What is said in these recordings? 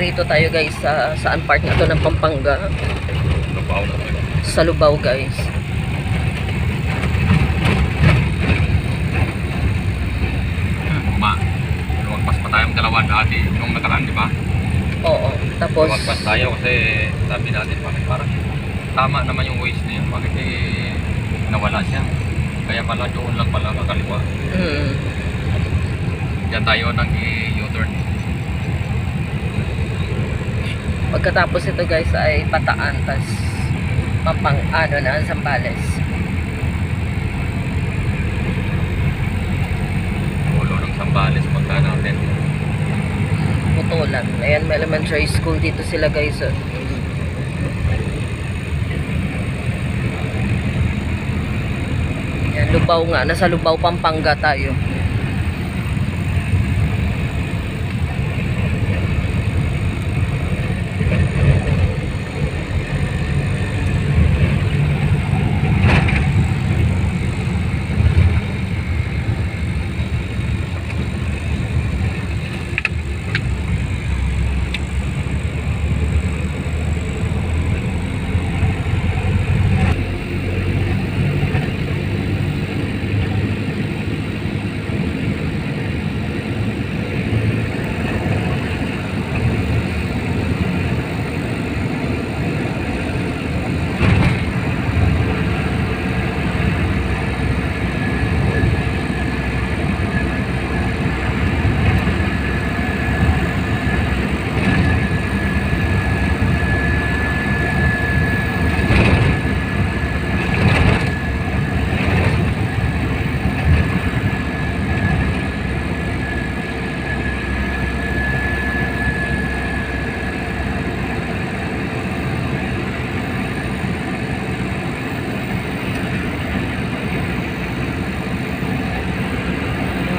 Nandito tayo guys sa saan part na to ng Pampanga. Lubao na tayo. Sa Lubao guys. Lumagpas pa tayong dalawa dati nung nakaraan, di ba? Oo. Tapos Lumagpas tayo kasi sabi natin bakit parang tama naman yung waste na yun. Bakit nawala siya? Kaya pala doon lang pala kakaliwa. Diyan tayo nang i-U-turn. pagkatapos ito guys ay Bataan, tas Zambales. Ulo ng Zambales pagka natin. Putulan. Ayan, may elementary school dito sila guys. Ayan, Lubao nga. Nasa Lubao, Pampanga tayo.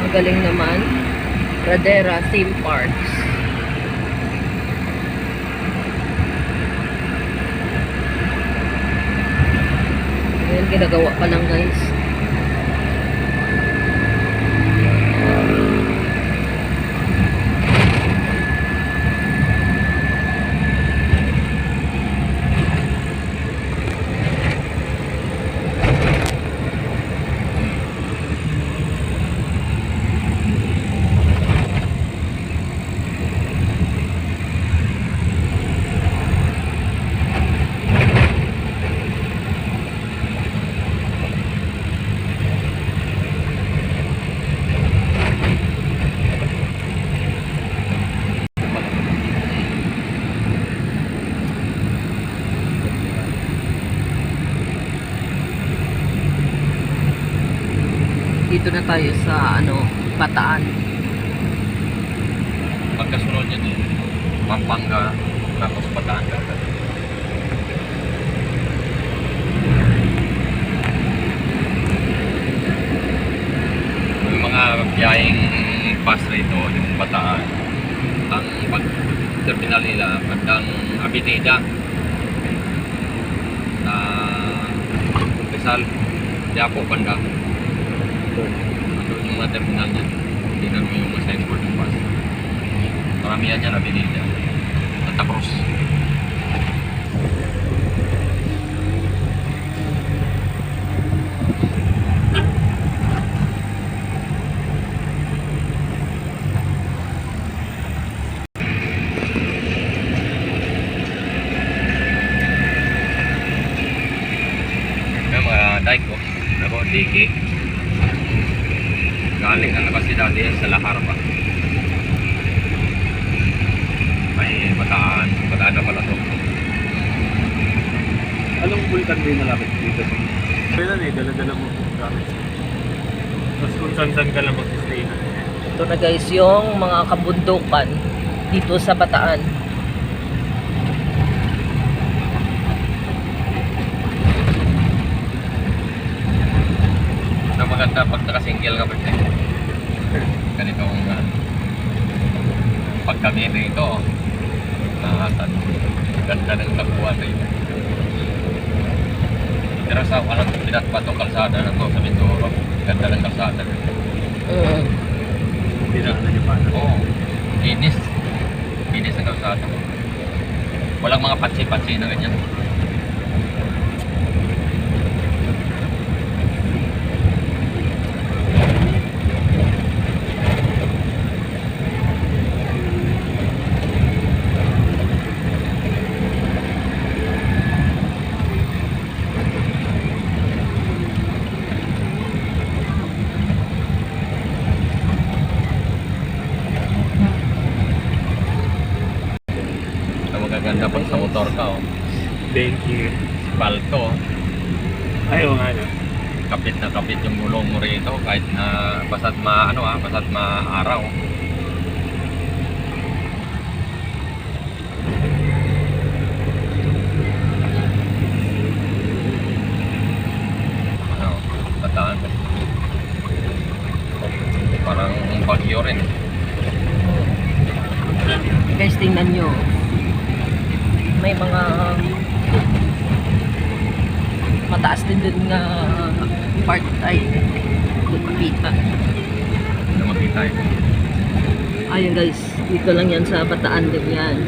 Galing naman. Pradera Theme Parks. Ayan, ginagawa pa lang guys. Dito na tayo sa Bataan. Pagkasunod niya din, Pampanga, tapos Bataan ka. Yung mga biyaheng pass rito, yung Bataan, ang pag-terminal nila, bandang Avenida, na Rizal, Diapo, Banda. Doon yung mga terminal niya. Tingnan mo yung sa export ng bus. Maramihan niya nabili niya. Santa Cruz. Yung mga dike ko. Ako, diki. Galing na kasi dati sa Lahar pa. May Bataan na pala to. Anong bulkan din malapit dito? Kailan dala-dala mo kung gamit. Tapos kung saan ka lang mag-stay na. Ito na guys yung mga kabundukan dito sa Bataan. Na maganda pag naka-single ka pa siya. Ganito ang pag kami rito, ganda ng tabuan rito. Pero sa walang pinat pa itong kalsada na to sa Mindoro, ganda ng kalsada. Tinaan na niyo pa. Oo, linis. Linis ng kalsada. Walang mga patsi-patsi na ganyan. Ang magaganda pag sa motor ka, oh. Thank you. Palto. Ayaw nga na. Kapit na kapit yung gulong mo rito kahit na basta't basta't maaraw. Ano, bataan. Parang bagyo rin. Guys, tingnan nyo. May mga mataas din dun nga part ay doon makita. Na makita eh. Ayun guys, dito lang yan sa Bataan din yan.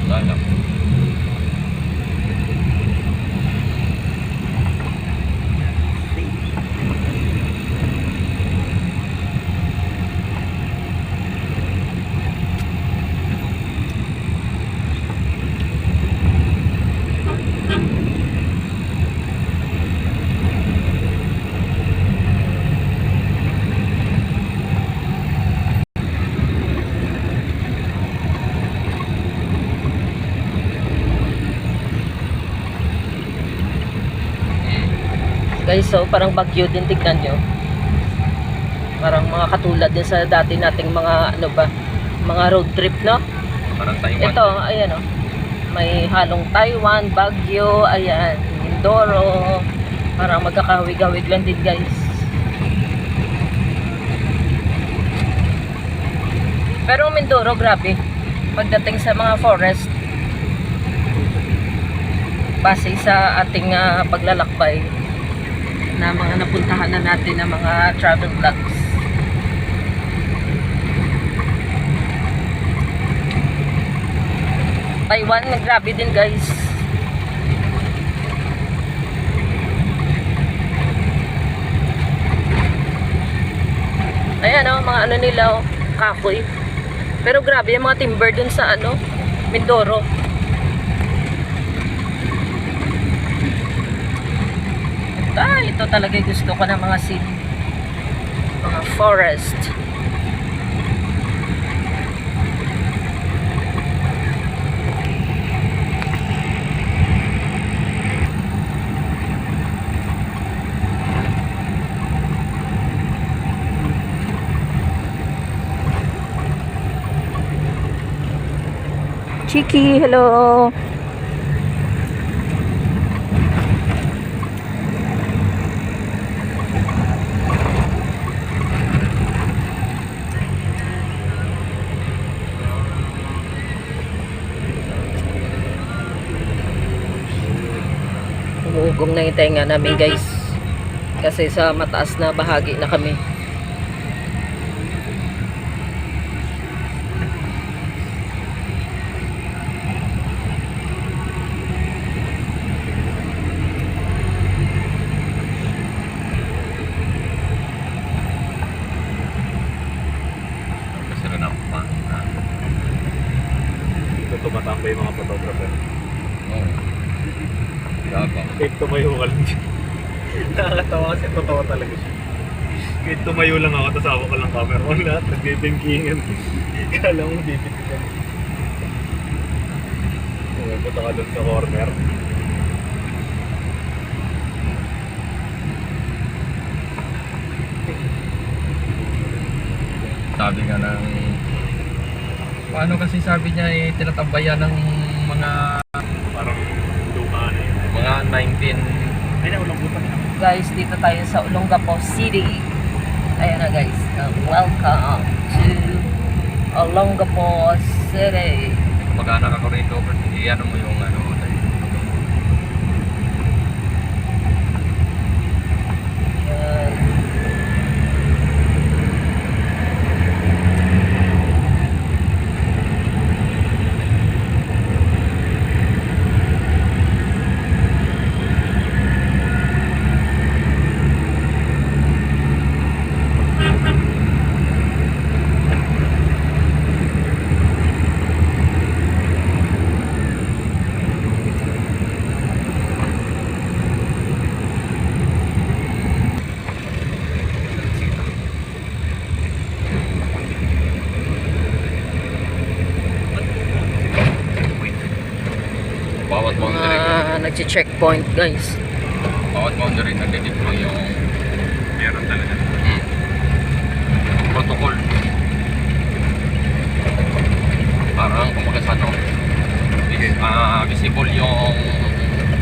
Wala. Guys, so parang bagyo din, tignan nyo. Parang mga katulad din sa dati nating mga ano ba, mga road trip, no? Parang Taiwan. Ito, ayan o. May halong Taiwan, Baguio, ayan, Mindoro. Parang magkakahawig-hawig lang din, guys. Pero Mindoro, grabe. Pagdating sa mga forest, base sa ating paglalakbay na mga napuntahan na natin na mga travel vlogs. Taiwan, grabe din guys. Ayan o, mga ano nila o, kahoy. Pero grabe yung mga timber dun sa ano, Mindoro. Ito talaga gusto ko ng mga city, mga forest. Chiki, hello. Umuugong na yung tenga namin guys, kasi sa mataas na bahagi na kami. Kasi rin ako pa. Dito tumatambay yung mga photographer. Oo. Gaba. Kahit tumayo ka lang siya. Nakakatawa kasi totoo talaga siya. Kahit tumayo lang ako, tapos ako ka lang camera. O lahat, nagbibingkingan. Kala mo bibitigan. Pumunta ka doon sa corner. Sabi nga ng... Paano kasi sabi niya eh, tinatambayan ng mga... Parang luma na yun. Mga 19... Ay, naulang buta na. Guys, dito tayo sa Olongapo City. Ayan na guys, welcome to Olongapo City. gumagana ka rin over, iyan mo yung ano. Yan. Bawat boundary, Nagche-checkpoint guys. nagdidiklo yung Meron talaga. protocol. Parang kumbaga sa ano, visible yung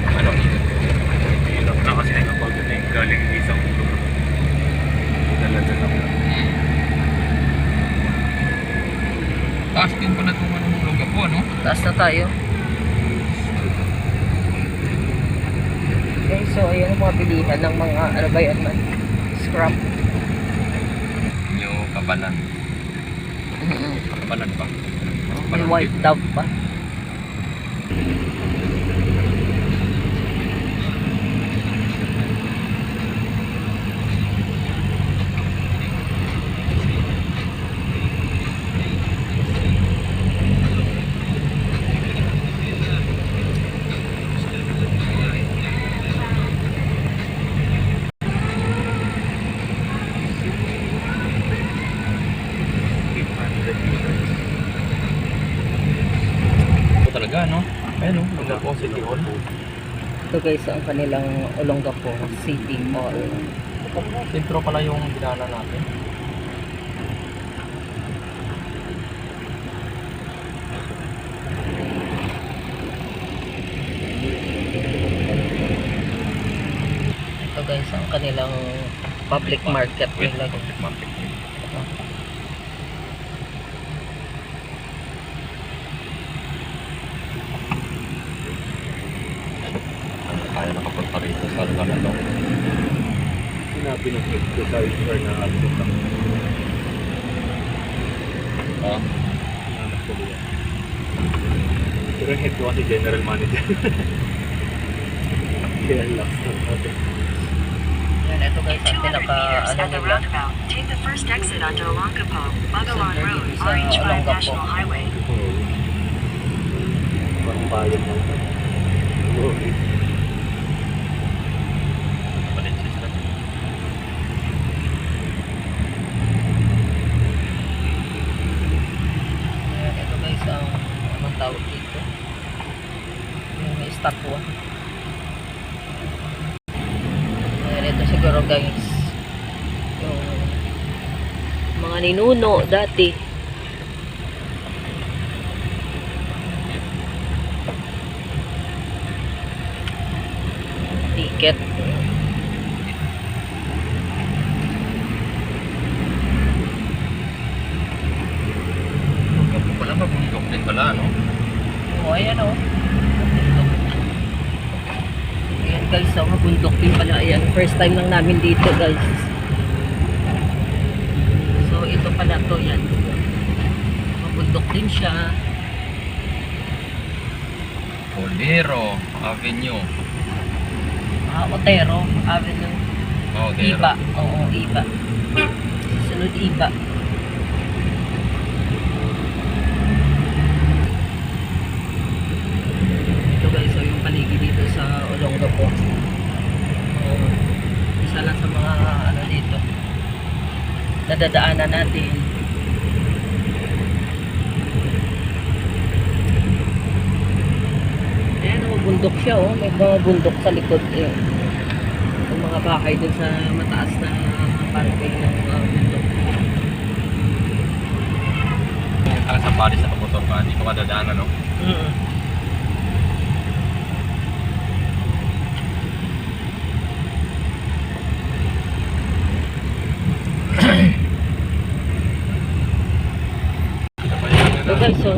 ano dito. Hirap na kasi kapag galing isang dala-dala ko. Taas din pala itong ano, lugar po, ano? Taas na tayo. Okay, so ayan ang mga bilihan ng mga ano ba yan man? Scrap. Yung kabalan. Kabalan ba? May white dove pa. Ito talaga, no? Ayun, no? Lugar City Hall. Ito guys ang kanilang Olongapo City Mall. Sentro pala yung dinala natin. Ito guys ang kanilang public market nila. Public market. Kaya nakapunta rito sa lugar na to. Sinabi ng trip ko sa HR na absent ako. Ah, Nanap ko yan. Pero yung head ko kasi general manager. Kaya last na natin. Yan, ito guys ang 200 pinaka meters ano at the nila. roundabout, take the first exit onto Olongapo, Bagawan Center Road, dito sa RH5 Olongapo. National Highway. Parang bayan lang. Okay. Valensis na. Ayan, ito guys ang anong tawag dito. Yung may estatwa. Ayan, ito siguro guys yung mga ninuno dati. Ticket. Wala ba bundok din pala, no? O, ayan o. Ayan guys, so mabundok din pala. Ayan, first time lang namin dito guys. So, ito pala to, yan. Mabundok din siya. Bolero Avenue. Otero Avenue. Oh, there. Iba. Oo, iba. Sunod iba. Ito guys, so yung paligid dito sa Olongapo. Isa lang sa mga ano dito nadadaanan natin. Ayan, bundok siya oh. May mga bundok sa likod eh. Yung mga bahay dun sa mataas na parte ng bundok. Ang sa Paris na motor ka, hindi ka madadaan, ano? So guys, so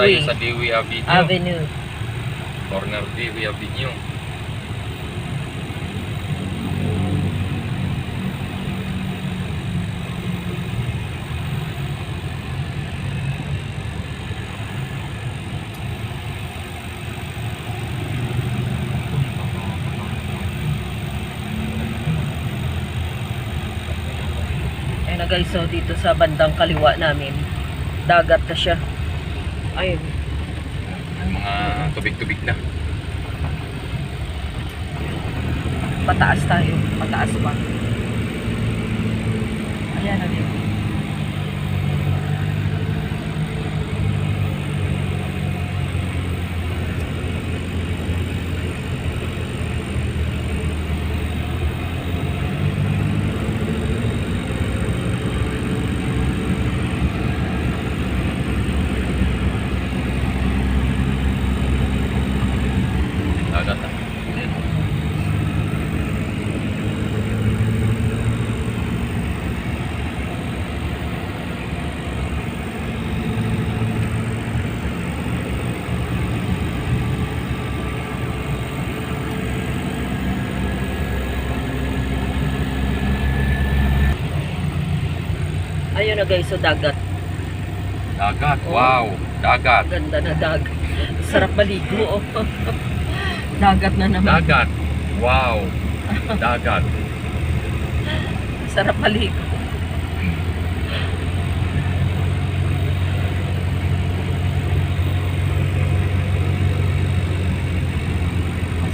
tayo Dewey sa Dewey Avenue. Avenue. Corner Dewey Avenue. Ayun na guys, so dito sa bandang kaliwa namin, dagat na siya. Ayun. Mga tubig-tubig na. Pataas tayo. Pataas pa. Ayan na din. Dagat na. Ayun na guys, so dagat. Dagat. Oh. Wow. Dagat. Ganda na dagat. Sarap maligo. Oh. Dagat na naman. Dagat. Wow. Dagat. Sarap maligo.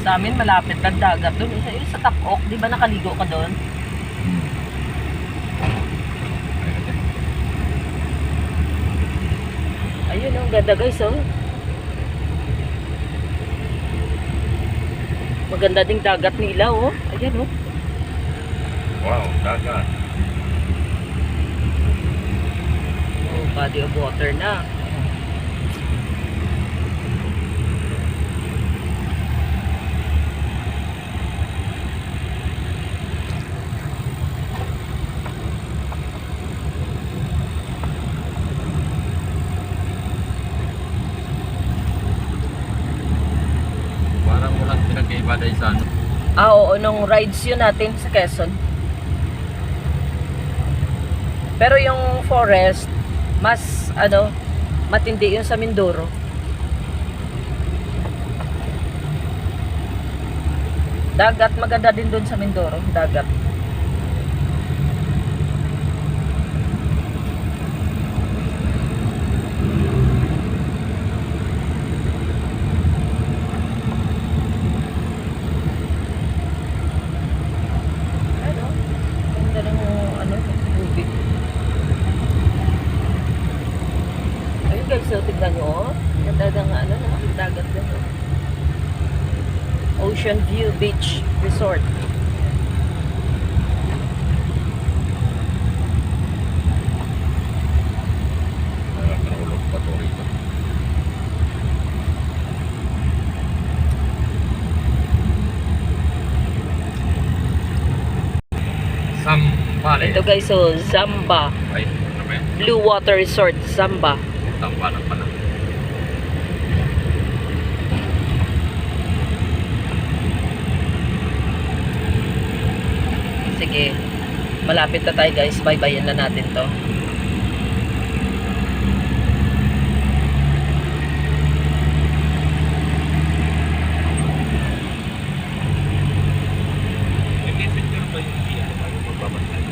Sa amin malapit lang dagat doon. Sa Tapok, di ba nakaligo ka doon? Ayun, ang ganda guys, oh. Maganda ding dagat nila, oh. Ayan, oh. Wow. Dagat. Oh, body of water na. Parang walang pinagkaiba dahil sa ano. Ah, oo, nung rides yun natin sa Quezon. Pero yung forest, mas, matindi yun sa Mindoro. Dagat, maganda din dun sa Mindoro, dagat. Ano? Ganda ng tubig. Ayun guys, so tignan nyo, oh. Ganda ng dagat din, oh. Ocean View Beach Resort. Nahulog pa to rito. Sambales. Ito guys, so Zamba. Ay, ano ba yun? Blue Water Resort, Zamba. Sambales pala. Sige, malapit na tayo guys. Bye-bye na natin to. Messenger ba yung siya bago magbabantay?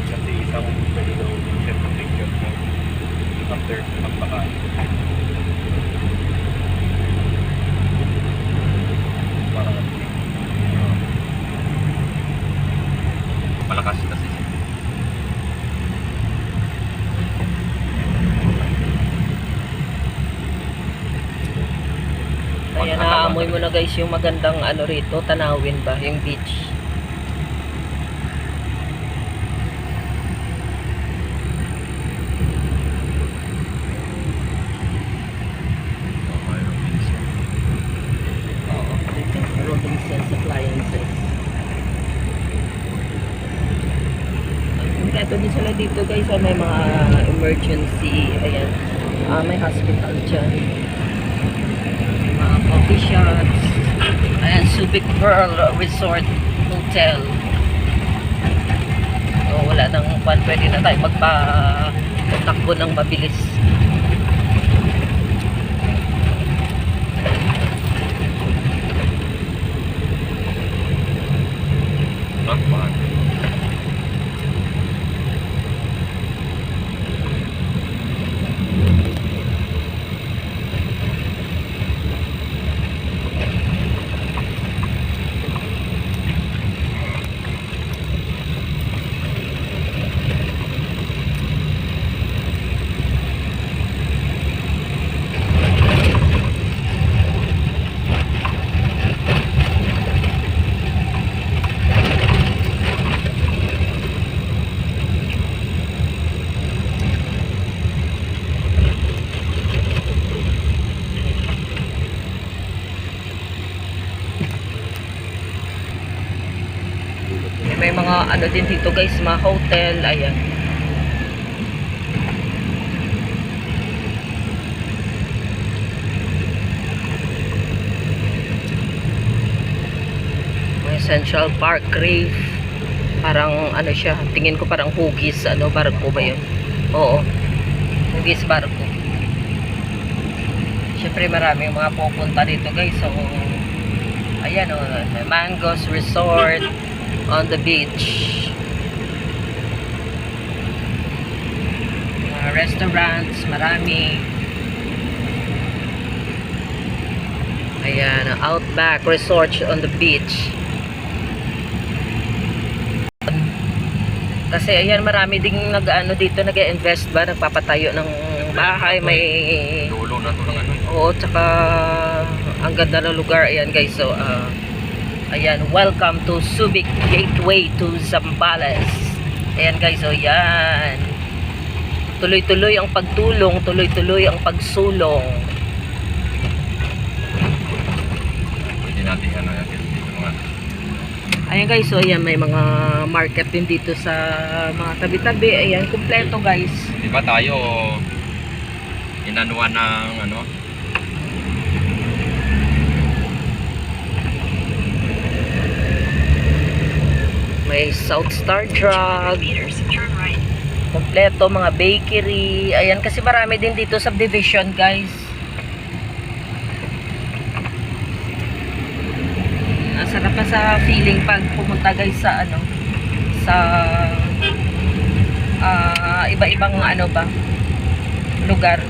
Kasi isang pwede daw set ng picture mo after magpakain. Parang Malakas kasi siya. Kaya naaamoy mo na guys yung magandang rito, tanawin ba, yung beach. Oo, dito, Robinson's Appliances. Ito din sila dito guys, may mga emergency. Ayan. May hospital dyan. Mga coffee shops. Ayan, Subic Pearl Resort Hotel. So, wala nang pan. Pwede na tayo magpa-takbo ng mabilis. Bakbahan. May mga ano din dito guys, mga hotel. Ayan. May Central Park Reef. Parang ano siya, tingin ko parang hugis, ano, barko ba yun? Oo. Hugis barko. Siyempre marami mga pupunta dito guys. So, ayan o, Mangos Resort on the beach. Mga restaurants, marami. Ayan, Outback Resort on the beach. Kasi ayan, marami ding nag-ano dito, nag-invest ba, nagpapatayo ng bahay, may Dulo na to ng ano. oo, tsaka ang ganda ng lugar. Ayan guys, so ayan, welcome to Subic Gateway to Zambales. Ayan guys, so yan. Tuloy-tuloy ang pagtulong, tuloy-tuloy ang pagsulong. Pwede natin ano natin dito mga. Ayan guys, so ayan, may mga market din dito sa mga tabi-tabi. Ayan, kumpleto guys. Di ba tayo inanuan ng ano? May South Star Drug. Meters, turn right. Kompleto, mga bakery. Ayan, kasi marami din dito subdivision guys. Sarap pa sa feeling pag pumunta guys sa ano, sa iba-ibang ano ba, lugar.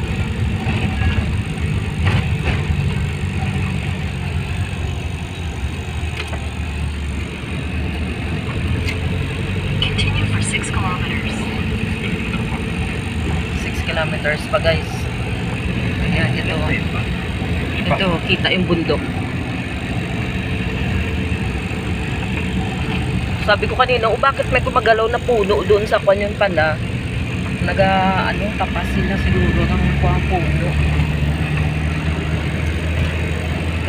Continue for 6 kilometers. 6 kilometers pa guys. Ayan, ito kita yung bundok. Sabi ko kanina, bakit may gumagalaw na puno doon sa kanyon pala? Tapas sila siguro ng puno.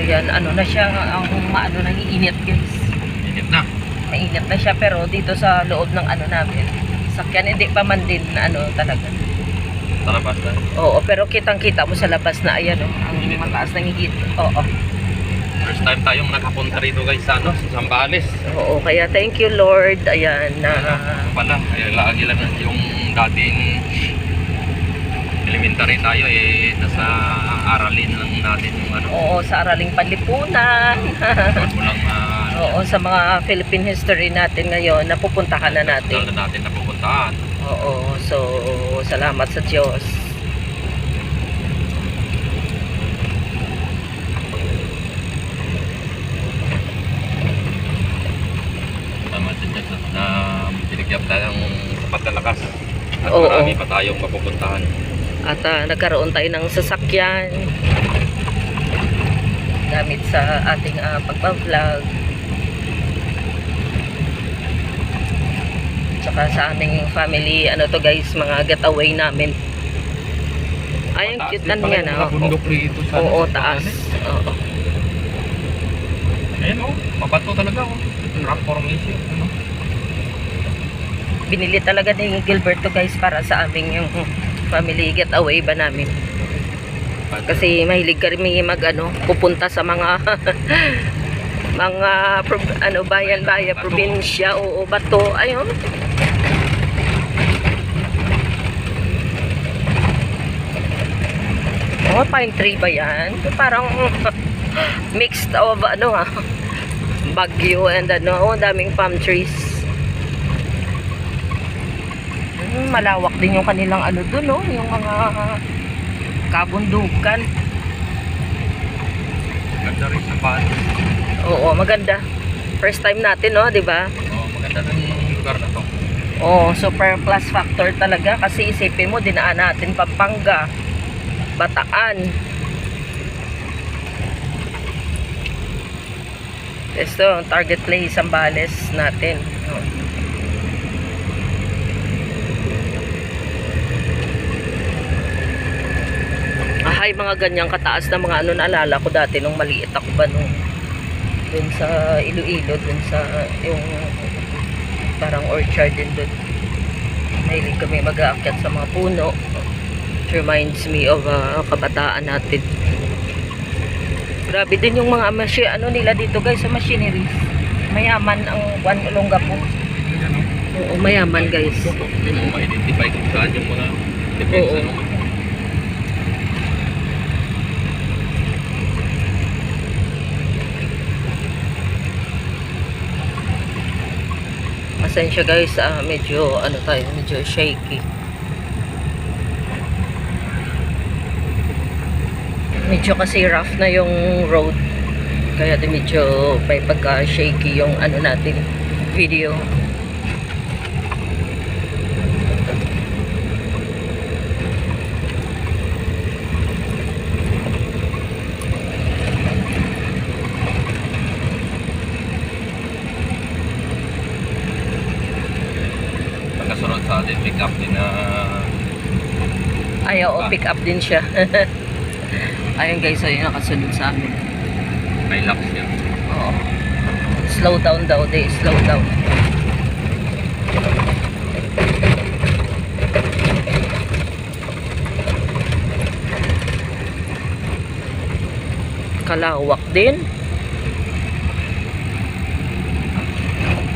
Ayan, ano na siya, ang maano nang iinit guys. Init na. Mainit na siya, pero dito sa loob ng ano namin, sakyan, hindi pa man din ano talaga. Sa labas na. Oo, pero kitang-kita mo sa labas na ayan, ang mataas ng higit. Oo. First time tayong nakapunta rito guys sa ano, sa Zambales. Oo, kaya thank you Lord. Ayan na. Pala, ay lagi lang yung dating elementary tayo eh nasa aralin lang natin yung ano. Oo, sa Araling Panlipunan. Walang Oo, sa mga Philippine history natin ngayon, napupuntahan na natin. natin napupuntahan. Oo, so salamat sa Diyos. Tama din dyan na binigyan tayo ng sapat na lakas. At Oo. marami pa tayong mapupuntahan. At nagkaroon tayo ng sasakyan gamit sa ating pagpa-vlog. Tsaka sa aming family, ano to guys, mga getaway namin. Ay, ang cute na niya na. Bundok rito sa Oo, sa taas. Zambales. Oo. Ayun oh, mabato talaga oh. Rock formation. Ano? Binili talaga ni Gilberto guys para sa aming yung family getaway ba namin. Kasi mahilig kami pupunta sa mga mga bayan-bayan, probinsya, o bato. Ayun. Oh, pine tree ba yan? Parang mixed of Baguio and daming palm trees. Malawak din yung kanilang dun, yung mga kabundukan. Maganda rin sa Bales. Oo, maganda. First time natin, di ba? Maganda rin yung lugar na to. Oh, super plus factor talaga kasi isipin mo dinaan natin Pampanga, Bataan. Ito ang target place Zambales natin. Ay, mga ganyang kataas na mga naalala ko dati nung maliit ako ba dun sa Iloilo, dun sa yung parang orchard din dun. Mahilig kami mag-aakyat sa mga puno. It reminds me of kabataan natin. Grabe din yung mga nila dito guys sa machinery. Mayaman ang Olongapo. Oo, mayaman guys. Hindi mo ma-identify kung saan yung mga depensa. Pasensya guys, medyo medyo shaky. Medyo kasi rough na yung road. Kaya medyo may pagka shaky yung natin video. Pagkasunod sa atin, pick up din na Pick up din siya. Ayun guys, ayun nakasunod sa amin. may laps yan. Oo. Slow down daw, slow down. Kalawak din.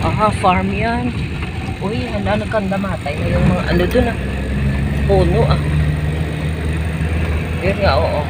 Aha, farm yan. Uy, nagkandamatay na yung mga dun puno Yun nga, oo.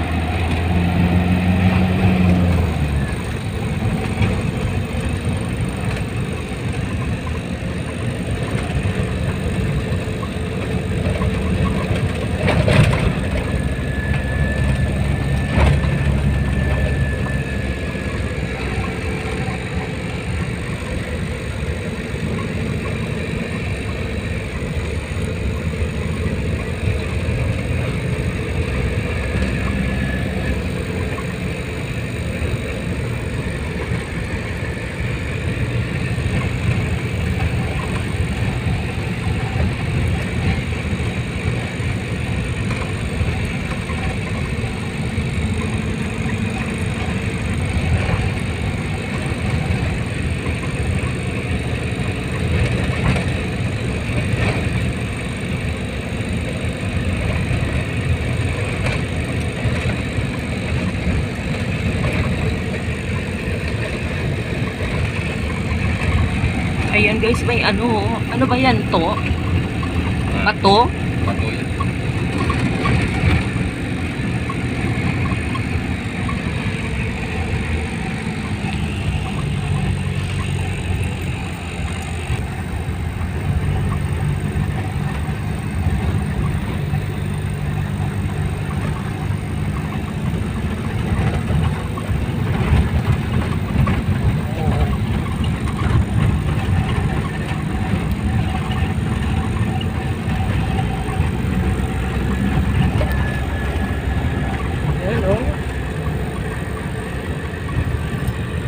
Ayan guys, may ano ba yan to? Bato? Bato yan.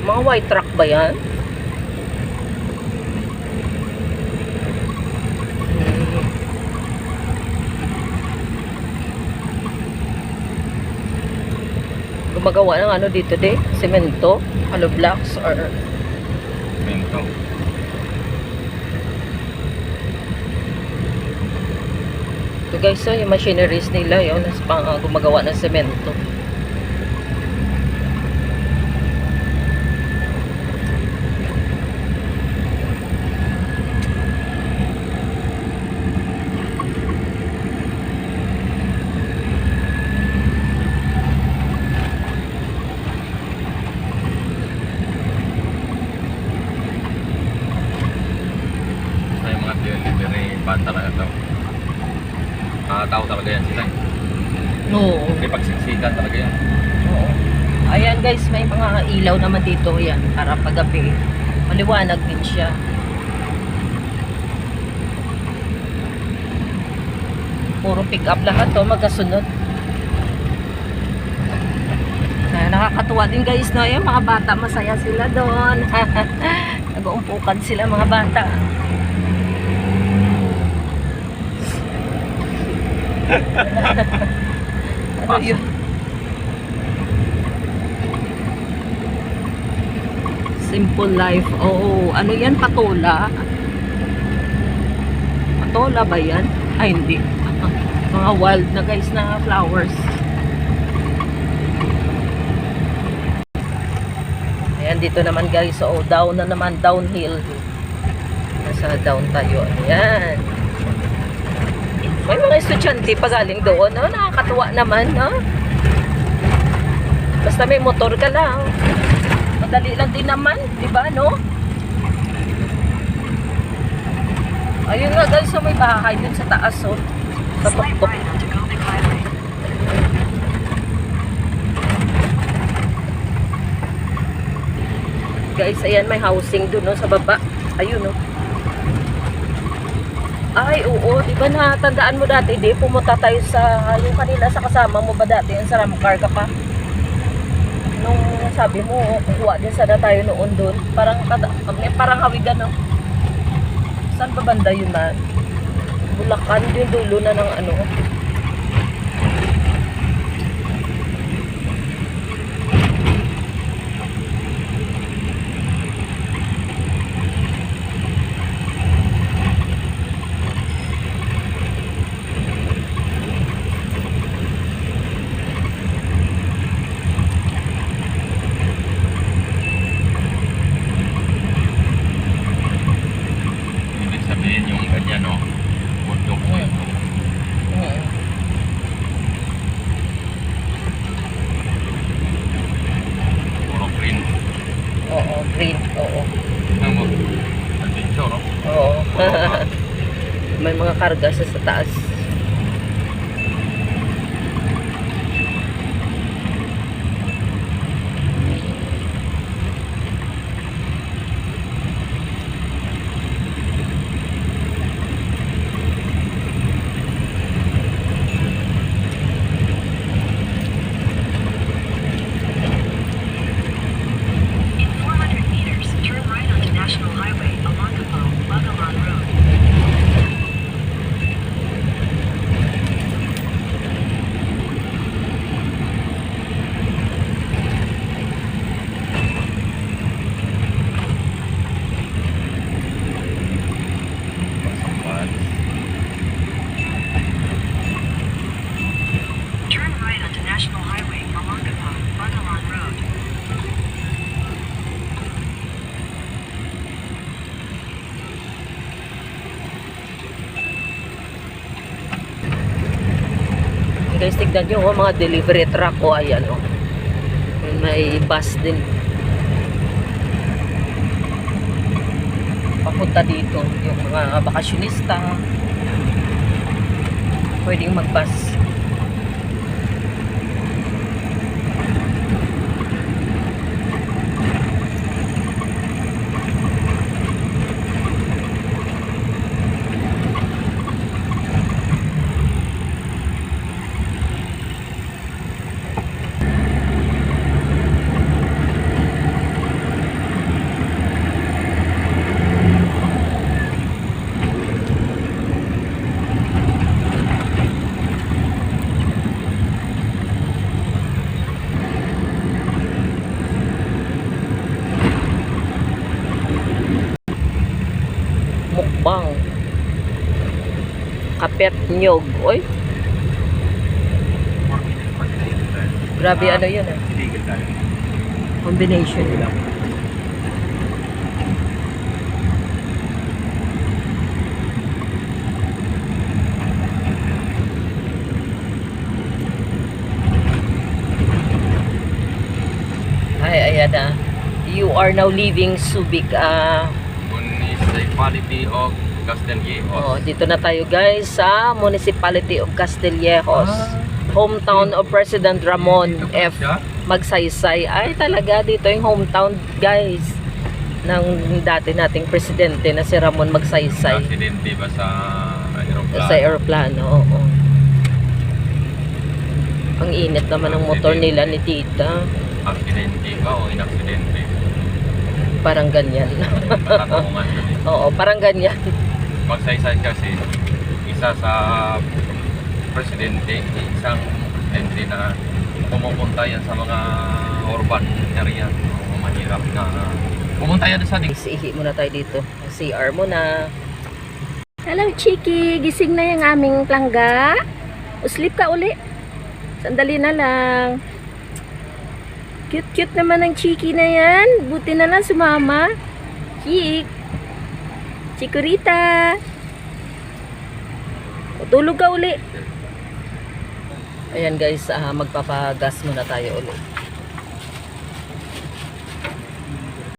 Mga white truck ba yan? Gumagawa ng ano dito semento, hollow blocks or Mento. Ito guys, so, yung machineries nila, yun, pang gumagawa ng semento. Sa yung mga delivery van talaga ito. Tao talaga yan sila. Oo. May pagsiksikan talaga yan. Oo. Ayan guys, may mga ilaw naman dito yan para paggabi. Maliwanag din siya. Puro pick up lahat to, magkasunod. Kaya nakakatuwa din guys, no? Yung mga bata, masaya sila doon. Nag-uumpukan sila mga bata. Ano yun? Simple life. Oo. Ano yan? Patola? Patola ba yan? Ay, hindi. Mga wild na guys na flowers. Ayan, dito naman guys. So, down na naman. Downhill. Nasa down tayo. Ayan. May mga estudyante pa galing doon, no? Nakakatuwa naman, no? Basta may motor ka lang. Madali lang din naman, di ba, no? Ayun nga guys, so may bahay dun sa taas, oh. Sa Slight tuktok. right onto Guldig Highway. Guys, ayan, may housing dun, no? Sa baba. Ayun, no? Ay, oo, di ba natandaan mo dati, di pumunta tayo sa, yung kanila sa kasama mo ba dati, yung sa Ramcar ka pa? Nung sabi mo, kukuha din sana tayo noon doon. Parang hawigan, no? Saan ba banda yun, man? Bulacan, yung dulo na ng ano. Ibig sabihin yung ganyan, no? Bundok na yun. Puro green. Oo, green, oo. Ano mo? Adventure, no? Oo. May mga karga sa taas. In 400 meters, turn right onto National Highway, Olongapo, Bagalan Road. Pasampan. Turn right onto National Highway, Olongapo, Bagalan Road. Guys, tignan nyo, oh, mga delivery truck, oh, ayan, oh. May bus din. Papunta dito, yung mga bakasyonista. Pwedeng mag-bus. Mukbang. Kape pet nyog. Oy, 4 minutes pa sila yun tayo. grabe ano yun ah. Illegal tayo. Combination nila. Ay, ayan na. You are now leaving Subic. Municipality of Castillejos. Oh, dito na tayo guys sa Municipality of Castillejos. Hometown of President Ramon Dito pa F. siya? Magsaysay. Ay talaga, dito yung hometown guys ng dati nating presidente na si Ramon Magsaysay. Aksidente ba sa aeroplano? Sa aeroplano, oo. Ang init naman ng motor nila ni tita. Aksidente ba o inaksidente? Parang ganyan. Matatungan kasi. Oo, parang ganyan. Magsaysay kasi isa sa presidente, isang presidente na pumupunta yan sa mga urban area o mahirap na pumunta yan sa Ihi muna tayo dito. CR muna. Hello, Chiki. Gising na yung aming plangga. Uslip ka uli. Sandali na lang. Cute-cute naman ang Chiki na yan. Buti na lang sumama. Chik. Chikurita. Tulog ka uli. Ayan guys, magpapagas muna tayo ulit.